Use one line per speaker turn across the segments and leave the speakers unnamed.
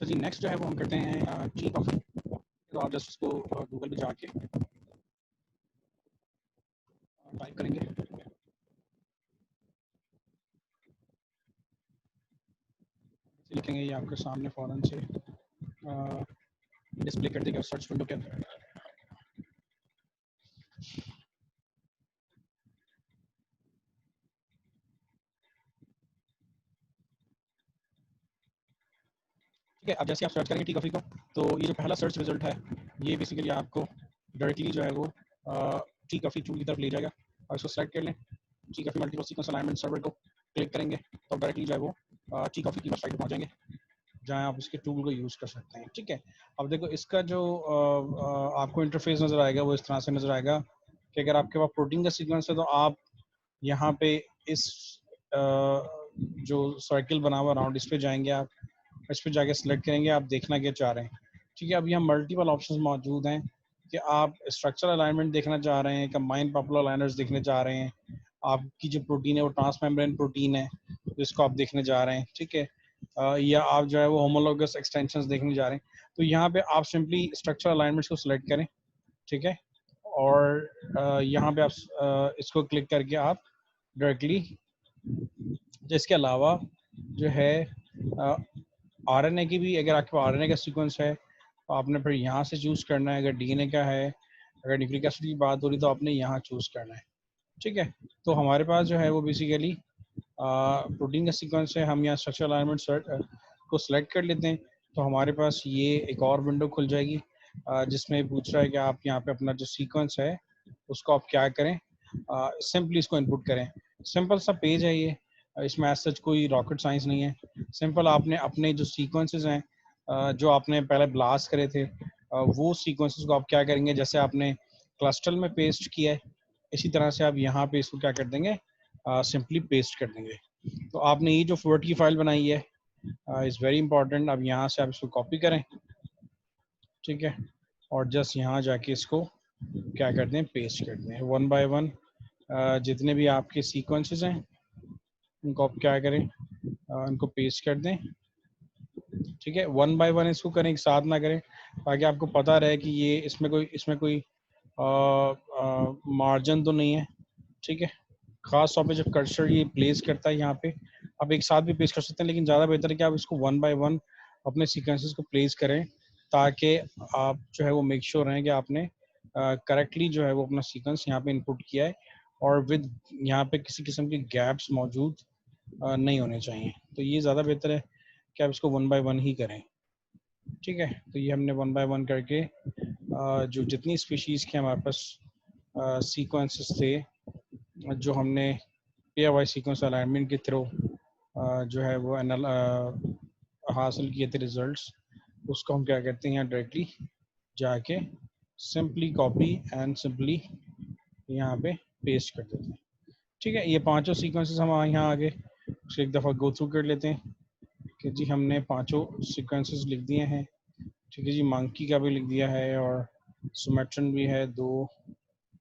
तो जी नेक्स्ट जो है वो हम करते हैं टी कॉफ़ी। तो आप जस्ट उसको गूगल पे जाके टाइप करेंगे, लिखेंगे, ये आपके सामने फ़ौरन से डिस्प्ले कर देगा सर्च विंडो के अंदर। ठीक है, अब जैसे आप सर्च करेंगे टी कॉफ़ी को, तो ये जो पहला सर्च रिजल्ट है ये बेसिकली आपको डायरेक्टली जो है वो टी कॉफ़ी टूल की तरफ ले जाएगा। और इसको सेलेक्ट कर लें, tea coffee multiple sequence alignment server को क्लिक करेंगे तो डायरेक्टली जो है वो टी कॉफ़ी की वेबसाइट पर पहुँच जाएंगे, जहाँ आप इसके टूल को यूज़ कर सकते हैं। ठीक है, अब देखो इसका जो आपको इंटरफेस नज़र आएगा वो इस तरह से नज़र आएगा कि अगर आपके पास प्रोटीन का सीक्वेंस है तो आप यहाँ पे इस जो सर्किल बना हुआ राउंड, इस पे जाएंगे, आप इस पे जाके सिलेक्ट करेंगे, आप देखना क्या चाह रहे हैं। ठीक है, अब यहाँ मल्टीपल ऑप्शंस मौजूद हैं कि आप स्ट्रक्चरल अलाइनमेंट देखना चाह रहे हैं, कंबाइंड पॉपुलर अलाइनर्स देखने चाह रहे हैं, आपकी जो प्रोटीन है वो ट्रांसमेम्ब्रेन प्रोटीन है जिसको आप देखने जा रहे हैं। ठीक है, या आप जो है वो होमोलोगस एक्सटेंशंस देखने जा रहे हैं। तो यहाँ पे आप सिंपली स्ट्रक्चरल अलाइनमेंट्स को सिलेक्ट करें। ठीक है, और यहाँ पे आप इसको क्लिक करके आप डायरेक्टली, इसके अलावा जो है आरएनए की भी, अगर आपके पास आरएनए का सीक्वेंस है तो आपने फिर यहाँ से चूज़ करना है। अगर डीएनए का है, अगर न्यूक्लिक एसिड की बात हो रही तो आपने यहाँ चूज़ करना है। ठीक है, तो हमारे पास जो है वो बेसिकली प्रोटीन का सीक्वेंस है। हम यहाँ स्ट्रक्चरल अलाइनमेंट को सिलेक्ट कर लेते हैं तो हमारे पास ये एक और विंडो खुल जाएगी जिसमें पूछ रहा है कि आप यहाँ पे अपना जो सीक्वेंस है उसको आप क्या करें, सिंपली इसको इनपुट करें। सिंपल सा पेज है ये, इसमें एज सच कोई रॉकेट साइंस नहीं है। सिंपल आपने अपने जो सीक्वेंसेस हैं जो आपने पहले ब्लास्ट करे थे वो सीक्वेंसेस को आप क्या करेंगे, जैसे आपने क्लस्टल में पेस्ट किया है इसी तरह से आप यहाँ पे इसको क्या कर देंगे, सिंपली पेस्ट कर देंगे। तो आपने ये जो वर्ड की फाइल बनाई है इज़ वेरी इंपॉर्टेंट। अब यहाँ से आप इसको कॉपी करें, ठीक है, और जस्ट यहाँ जाके इसको क्या कर दें, पेस्ट कर दें। वन बाय वन जितने भी आपके सीक्वेंसेस हैं उनको आप क्या करें, उनको पेस्ट कर दें। ठीक है, वन बाय वन इसको करें, एक साथ ना करें, ताकि आपको पता रहे कि ये इसमें कोई मार्जिन तो नहीं है। ठीक है, खास तौर पे जब कर्सर ये प्लेस करता है यहाँ पे, आप एक साथ भी पेश कर सकते हैं, लेकिन ज़्यादा बेहतर है कि आप इसको वन बाय वन अपने सीक्वेंसेस को प्लेस करें ताकि आप जो है वो मेक श्योर रहें कि आपने करेक्टली जो है वो अपना सीक्वेंस यहाँ पे इनपुट किया है और विद यहाँ पे किसी किस्म के गैप्स मौजूद नहीं होने चाहिए। तो ये ज़्यादा बेहतर है कि आप इसको वन बाय वन ही करें। ठीक है, तो ये हमने वन बाय वन करके जो जितनी स्पीशीज़ के हमारे पास सीक्वेंसेस थे जो हमने पेयर वाइज सीक्वेंस अलाइनमेंट के थ्रू जो है वो हासिल किए थे रिजल्ट्स, उसको हम क्या करते हैं यहाँ डायरेक्टली जाके सिंपली कॉपी एंड सिंपली यहाँ पे पेस्ट कर देते हैं। ठीक है, ये पांचों सीक्वेंसेस हम यहाँ आगे एक दफ़ा गो थ्रू कर लेते हैं कि जी हमने पांचों सीक्वेंसेस लिख दिए हैं। ठीक है जी, मंकी का भी लिख दिया है और सुमेट्रन भी है 2,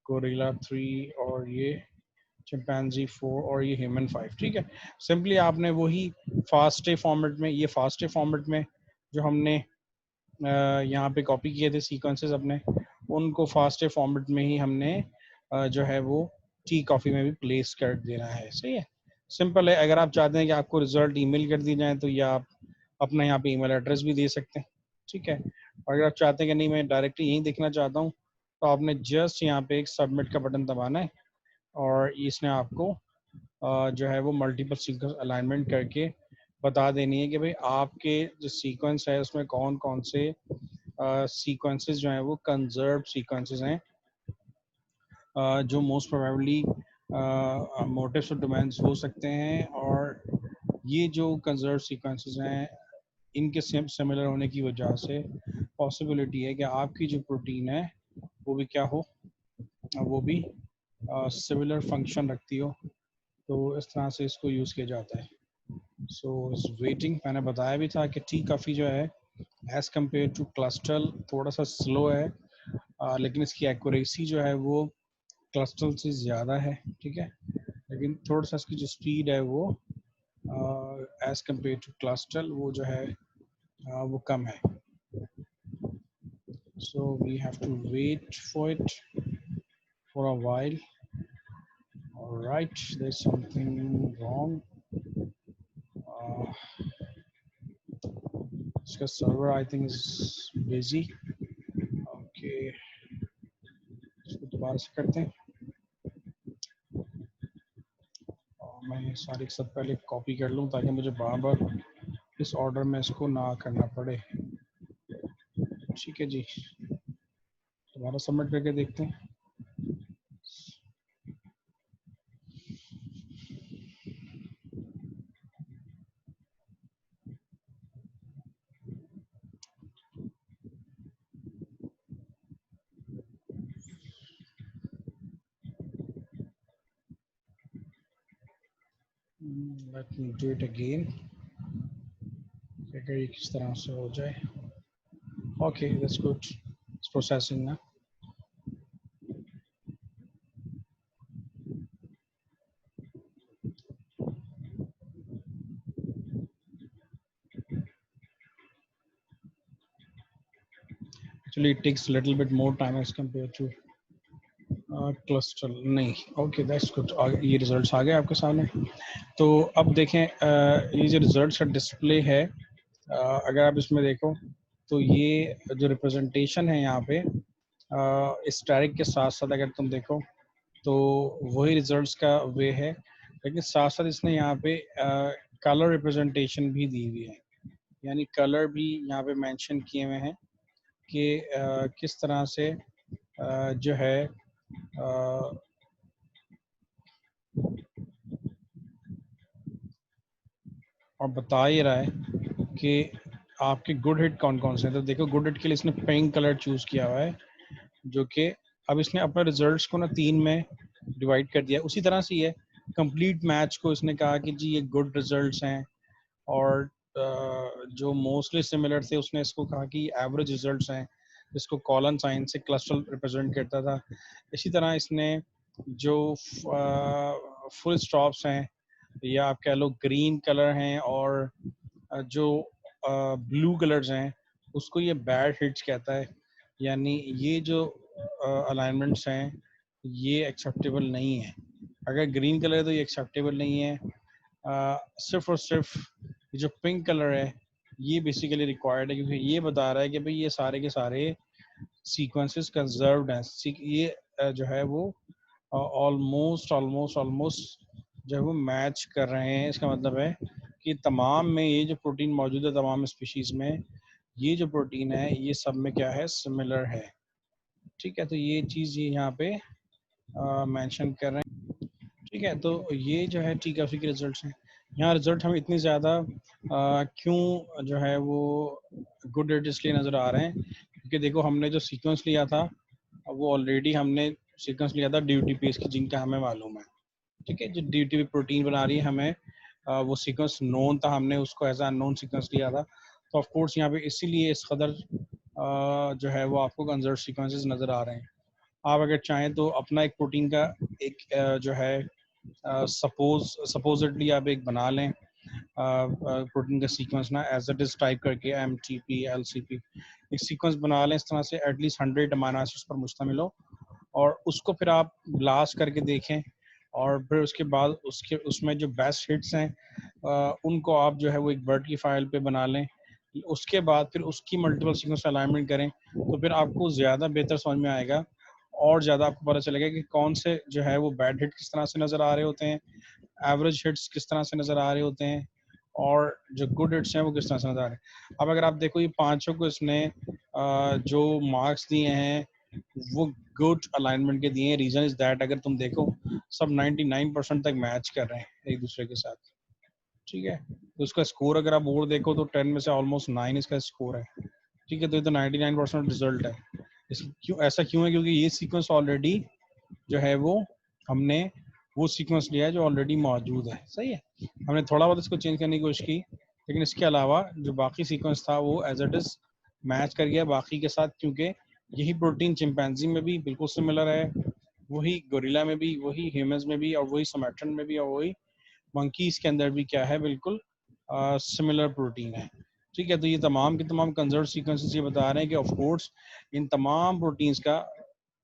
गोरिल्ला 3 और ये चिंपैंजी 4 और ये ह्यूमन 5। ठीक है, सिंपली आपने वही फास्टे फॉर्मेट में, ये फास्टे फॉर्मेट में जो हमने यहाँ पे कॉपी किए थे सीक्वेंसेस अपने, उनको फास्टे फॉर्मेट में ही हमने जो है वो टी कॉफ़ी में भी प्लेस कर देना है। सही है, सिंपल है। अगर आप चाहते हैं कि आपको रिजल्ट ईमेल कर दिए जाए तो या आप अपना यहाँ पे ईमेल एड्रेस भी दे सकते हैं। ठीक है, और अगर आप चाहते हैं कि नहीं मैं डायरेक्टली यहीं देखना चाहता हूँ तो आपने जस्ट यहाँ पे एक सबमिट का बटन दबाना है और इसने आपको जो है वो मल्टीपल सीक्वेंस अलाइनमेंट करके बता देनी है कि भाई आपके जो सीक्वेंस है उसमें कौन कौन से सीक्वेंसेस जो हैं वो कंजर्व सीक्वेंसेस हैं जो मोस्ट प्रोबेबली मोटिव्स और डोमेन्स हो सकते हैं, और ये जो कंजर्व सीक्वेंसेस हैं इनके सिमिलर होने की वजह से पॉसिबिलिटी है कि आपकी जो प्रोटीन है वो भी क्या हो, वो भी सिमिलर फंक्शन रखती हो। तो इस तरह से इसको यूज़ किया जाता है। सो इस वेटिंग मैंने बताया भी था कि टी कॉफ़ी जो है एज़ कम्पेयर टू क्लस्टल थोड़ा सा स्लो है, लेकिन इसकी एक्यूरेसी जो है वो क्लस्टल से ज़्यादा है। ठीक है, लेकिन थोड़ा सा इसकी जो स्पीड है वो एज़ कम्पेयर टू क्लस्टल वो जो है वो कम है. So we have to wait for it for a while. All right, there's something wrong. इसका server I think is busy. Okay, इसको दोबारा से करते हैं. मैं सारी सब पहले कॉपी कर लूँ ताकि मुझे बार बार इस ऑर्डर में इसको ना करना पड़े. ठीक है जी, दोबारा सबमिट करके देखते हैं. Let me do it again. अगर ये किस तरह से हो जाए. Okay, that's good. It's processing ना. Actually, it takes a little bit more time as compared to cluster नहीं. Okay, that's good. ये रिजल्ट्स आ गए आपके सामने. तो अब देखें ये जो रिजल्ट्स का डिस्प्ले है, अगर आप इसमें देखो तो ये जो रिप्रेजेंटेशन है यहाँ पे स्टैटिक के साथ साथ अगर तुम देखो तो वही रिजल्ट्स का वे है, लेकिन साथ साथ इसने यहाँ पे कलर रिप्रेजेंटेशन भी दी हुई है. यानी कलर भी यहाँ पे मेंशन किए हुए हैं कि किस तरह से जो है और बता ही रहा है कि आपके गुड हिट कौन कौन से हैं. तो देखो गुड हिट के लिए इसने पिंक कलर चूज किया हुआ है, जो कि अब इसने अपने रिजल्ट्स को ना 3 में डिवाइड कर दिया. उसी तरह से ये कंप्लीट मैच को इसने कहा कि जी ये गुड रिजल्ट्स हैं, और जो मोस्टली सिमिलर थे उसने इसको कहा कि एवरेज रिजल्ट्स हैं, जिसको कॉलन साइन से क्लस्टर रिप्रेजेंट करता था. इसी तरह इसने जो फुल स्टॉप्स हैं या आप कह लो ग्रीन कलर हैं और जो ब्लू कलर्स हैं उसको ये बैड हिट्स कहता है. यानी ये जो अलाइनमेंट्स हैं ये एक्सेप्टेबल नहीं है. अगर ग्रीन कलर है तो ये एक्सेप्टेबल नहीं है. सिर्फ और सिर्फ जो पिंक कलर है ये बेसिकली रिक्वायर्ड है, क्योंकि ये बता रहा है कि भाई ये सारे के सारे सीक्वेंसेस कंजर्व्ड हैं. ये जो है वो ऑलमोस्ट ऑलमोस्ट ऑलमोस्ट जो है वो मैच कर रहे हैं. इसका मतलब है कि तमाम में ये जो प्रोटीन मौजूद है तमाम स्पीशीज में, ये जो प्रोटीन है ये सब में क्या है, सिमिलर है. ठीक है, तो ये चीज़ ये यहाँ पे मेंशन कर रहे हैं. ठीक है, तो ये जो है टी काफी के रिजल्ट्स हैं. यहाँ रिजल्ट हमें इतने ज़्यादा क्यों जो है वो गुड रेट इसलिए नज़र आ रहे हैं क्योंकि देखो हमने जो सीक्वेंस लिया था वो ऑलरेडी हमने सीक्वेंस लिया था DUTPase की, जिनका हमें मालूम है. ठीक है, जो DUTP प्रोटीन बना रही है हमें वो सीक्वेंस नोन था, हमने उसको एज अननोन सीक्वेंस लिया था. तो ऑफ कोर्स यहाँ पे इसीलिए इस कदर जो है वो आपको कंजर्व सीक्वेंसेस नज़र आ रहे हैं. आप अगर चाहें तो अपना एक प्रोटीन का एक जो है सपोजिटली आप एक बना लें प्रोटीन का सीक्वेंस ना, एज इट इज़ टाइप करके MTP LCP एक सीक्वेंस बना लें इस तरह से, एटलीस्ट 100 अमाइनो एसिड्स पर मुश्तमिल हो, और उसको फिर आप ब्लास्ट करके देखें, और फिर उसके बाद उसमें जो बेस्ट हिट्स हैं उनको आप जो है वो एक वर्ड की फाइल पे बना लें. उसके बाद फिर उसकी मल्टीपल सीक्वेंस अलाइनमेंट करें, तो फिर आपको ज़्यादा बेहतर समझ में आएगा और ज़्यादा आपको पता चलेगा कि कौन से जो है वो बैड हिट किस तरह से नज़र आ रहे होते हैं, एवरेज हिट्स किस तरह से नज़र आ रहे होते हैं, और जो गुड हिट्स हैं वो किस तरह से नज़र आ रहे हैं. अब अगर आप देखो ये पांचों को इसने जो मार्क्स दिए हैं वो गुड अलाइनमेंट के दिए हैं. रीज़न इज़ दैट अगर तुम देखो सब 99% तक मैच कर रहे हैं एक दूसरे के साथ. ठीक है, तो उसका स्कोर अगर आप बोर्ड देखो तो 10 में से ऑलमोस्ट 9 इसका स्कोर है. ठीक है, तो ये तो 99% रिजल्ट है. क्यों ऐसा क्यों है? क्योंकि ये सीक्वेंस ऑलरेडी जो है वो हमने वो सीक्वेंस लिया है जो ऑलरेडी मौजूद है. सही है, हमने थोड़ा बहुत इसको चेंज करने की कोशिश की, लेकिन इसके अलावा जो बाकी सीक्वेंस था वो एज इट इज मैच कर गया बाकी के साथ, क्योंकि यही प्रोटीन चिंपैंजी में भी बिल्कुल सिमिलर है, वही गोरिल्ला में भी, वही ह्यूमंस में भी, और वही समेट्रन में भी, और वही मंकीज के अंदर भी क्या है, बिल्कुल सिमिलर प्रोटीन है. ठीक है, तो ये तमाम के तमाम कंजर्व सीक्वेंसेस ये बता रहे हैं कि ऑफ कोर्स इन तमाम प्रोटीन्स का,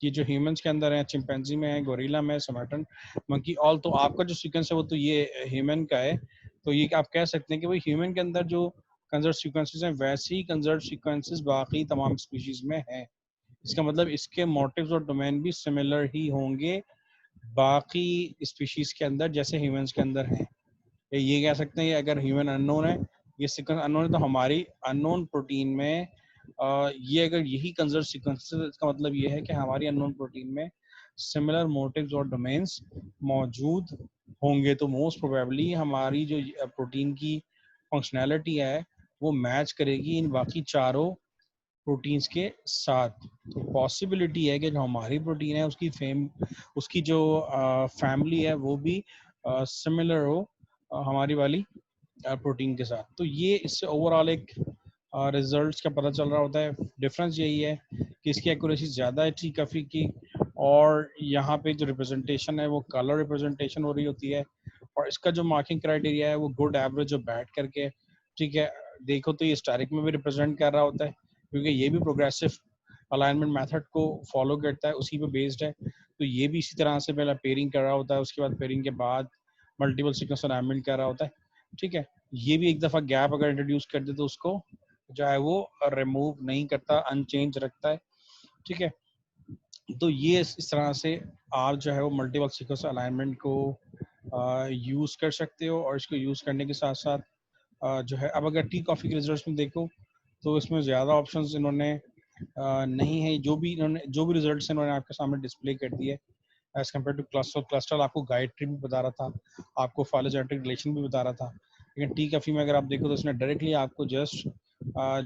ये जो ह्यूमंस के अंदर है, चिंपैंजी में है, गोरिल्ला में है, समाटन, मंकी, ऑल, तो आपका जो सीक्वेंस है वो तो ये ह्यूमन का है। तो ये आप कह सकते हैं कि भाई ह्यूमन के अंदर जो कंजर्व सीक्वेंसेस हैं वैसे ही कंजर्व सीक्वेंसेस बाकी तमाम स्पीशीज में है। इसका मतलब इसके मोटिव्स और डोमेन भी सिमिलर ही होंगे बाकी स्पीशीज के अंदर जैसे ह्यूमंस के अंदर हैं। ये कह सकते हैं कि अगर ह्यूमन अननोन है, ये सीक्वेंस अननोन है, तो हमारी अननोन प्रोटीन में ये अगर यही कंजर्व सीक्वेंस है, इसका मतलब ये है कि हमारी अननोन प्रोटीन में सिमिलर मोटिव्स और डोमेन्स मौजूद होंगे। तो मोस्ट प्रोबेबली हमारी जो प्रोटीन की फंक्शनैलिटी है वो मैच करेगी इन बाकी चारों प्रोटीन्स के साथ। तो पॉसिबिलिटी है कि जो हमारी प्रोटीन है उसकी जो फैमिली है वो भी सिमिलर हो हमारी वाली प्रोटीन के साथ। तो ये इससे ओवरऑल एक रिजल्ट्स का पता चल रहा होता है। डिफरेंस यही है कि इसकी एक्यूरेसी ज़्यादा है टी कॉफ़ी की, और यहाँ पे जो रिप्रेजेंटेशन है वो कलर रिप्रेजेंटेशन हो रही होती है, और इसका जो मार्किंग क्राइटेरिया है वो गुड, एवरेज और बैड करके, ठीक है, देखो तो ये स्टैरिक में भी रिप्रेजेंट कर रहा होता है, क्योंकि ये भी प्रोग्रेसिव अलाइनमेंट मेथड को फॉलो करता है, उसी पे बेस्ड है। तो ये भी इसी तरह से पहले पेयरिंग कर रहा होता है, उसके बाद पेयरिंग के बाद मल्टीपल सीक्वेंस अलाइनमेंट कर रहा होता है, ठीक है। ये भी एक दफ़ा गैप अगर इंट्रोड्यूस कर दे तो उसको जो है वो रिमूव नहीं करता, अनचेंज रखता है, ठीक है। तो ये इस तरह से आप जो है वो मल्टीपल सीक्वेंस अलाइनमेंट को यूज़ कर सकते हो, और इसको यूज़ करने के साथ साथ जो है, अब अगर टी कॉफ़ी के रिजल्ट्स में देखो तो इसमें ज़्यादा ऑप्शंस इन्होंने नहीं है। जो भी रिजल्ट्स इन्होंने आपके सामने डिस्प्ले कर दिए as compared to cluster. Cluster आपको गाइड ट्री भी बता रहा था, आपको फाइलोजेनेटिक रिलेशन भी बता रहा था, लेकिन टी कॉफ़ी में अगर आप देखो तो इसने डायरेक्टली आपको जस्ट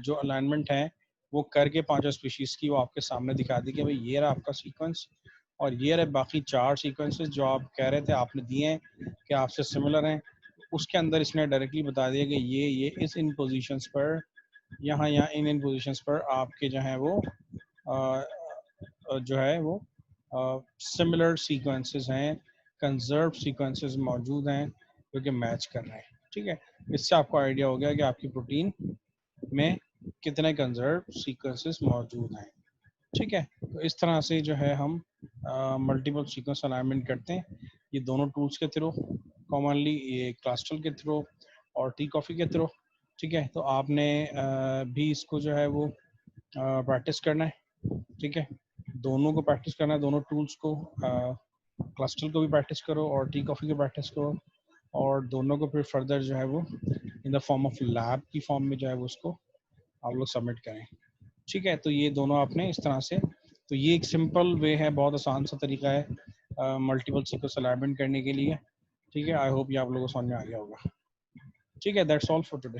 जो अलाइनमेंट है वो करके पांचों स्पीशीज़ की वो आपके सामने दिखा दी कि भाई ये रहा आपका सीक्वेंस, और ये रहे बाकी चार सीक्वेंसेस जो आप कह रहे थे आपने दिए हैं कि आपसे सिमिलर हैं। उसके अंदर इसने डायरेक्टली बता दिया कि ये इस इन पोजीशंस पर, यहाँ यहाँ इन पोजीशंस पर आपके जो है वो जो है वो सिमिलर सीक्वेंसेस हैं, कंजर्व सीक्वेंसेस मौजूद हैं जो कि मैच कर रहे हैं, ठीक है। इससे आपको आइडिया हो गया कि आपकी प्रोटीन में कितने कंजर्व सीक्वेंसेस मौजूद हैं, ठीक है। तो इस तरह से जो है हम मल्टीपल सीक्वेंस अलाइनमेंट करते हैं, ये दोनों टूल्स के थ्रू, कॉमनली ये क्लास्टल के थ्रू और टी कॉफ़ी के थ्रू, ठीक है। तो आपने भी इसको जो है वो प्रैक्टिस करना है, ठीक है। दोनों को प्रैक्टिस करना है, दोनों टूल्स को, क्लस्टल को भी प्रैक्टिस करो और टी कॉफ़ी को प्रैक्टिस करो, और दोनों को फिर फर्दर जो है वो in the form of lab की फॉर्म में जो है वो उसको आप लोग सबमिट करें, ठीक है। तो ये दोनों आपने इस तरह से, तो ये एक सिंपल वे है, बहुत आसान सा तरीका है मल्टीपल सीक्वेंस अलाइनमेंट करने के लिए, ठीक है। आई होप ये आप लोगों को समझ में आ गया होगा, ठीक है। That's all for today.